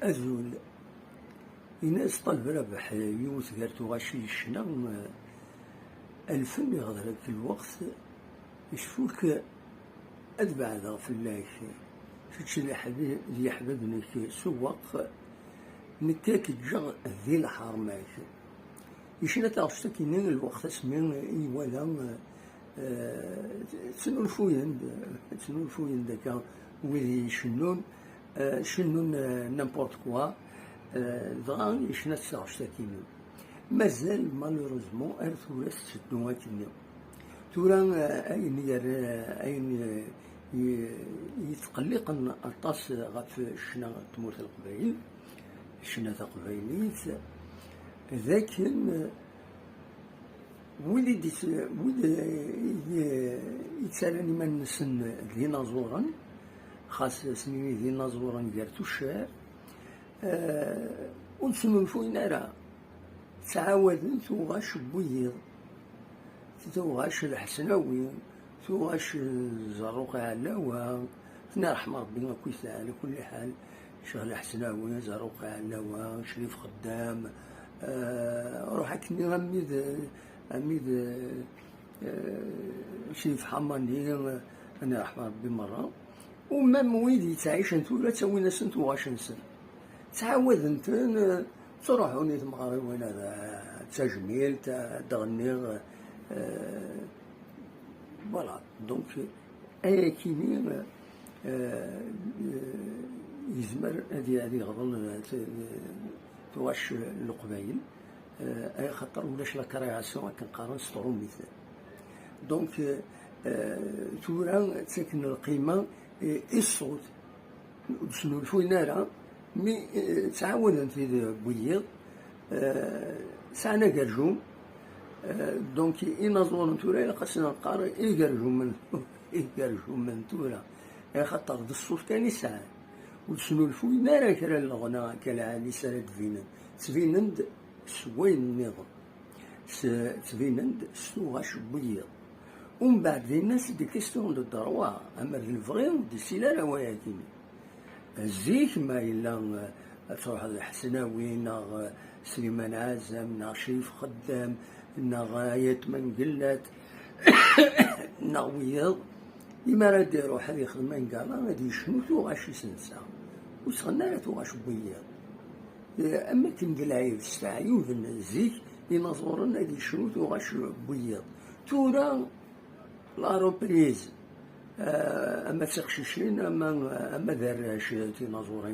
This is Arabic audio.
أزول الناس طلب ربح يوث غيرتو غاشي الشنا الفن يغدر في الوقت يشوفوك أتبع ذا فلاك فتش اللي يحببنك سواق نكاك تجا ذي الحرمات يشنا تعرفت كينين الوقت اسمين إيوالا تسنولفوين داكا ويلي يشنون نامبورت كوا دغا يشنا تعرفت كينين مازال مالوروزمون ثورا ستنوا كينين ثورا أين يتقلق الطاس غف الشنا تموت القبائل الشنا تقبايليت لكن ولد يتسالني من نسن ديناصورا خاص سنين ديناصورا ديال الشعر ونسولفوين راه تعاودن ثوغاش بويض ثوغاش الحسناوي ثوغاش زروق علاوة نرحم ربي كويس على كل حال شغل حسناوي زروق علاوة شريف خدام روح كني غميد شريف حماني انا رحم ربي مرة ومام ويدي تعيش انتو تسوينا سنتو واش نسن تعاودن تروحوني تمغاري وين تجميل تغني فوالا دونك كيمي يزمر هادي غضل تواش القبايل اي خاطر ولاش لا كرياسيون كنقارن سطرو مثال دونك تورا تسكن القيمه الصوت شنو الفويناره مي تعاونت في بويض ساعنا كرجوم دونك ينظرون تورا خاصنا نقارن يقرجو من تورا خاطر الصوت كان يسعى وشنو الفويناره كرا الغنى كالعالي سالت تفينند سوين النظام تفينند سوغاش بويض ومن بعد الناس دي كيستيون دو دروا اما الفغي ودي سيلا روايا كيما الزيك ما الا تروح الحسناوي ناغ سليمان عازم ناغ شريف خدام ناغ آيات من قلات ناغ ويض لما راه ديرو حد يخدم من قالا غادي يشنو توغاش يسنسا وسخنا لا توغاش بويض اما كندلعيب السعيود الزيك ينظرن غادي يشنو توغاش بويض تورا لا روبريز اما تسقشيشين اما دراش تيناظورين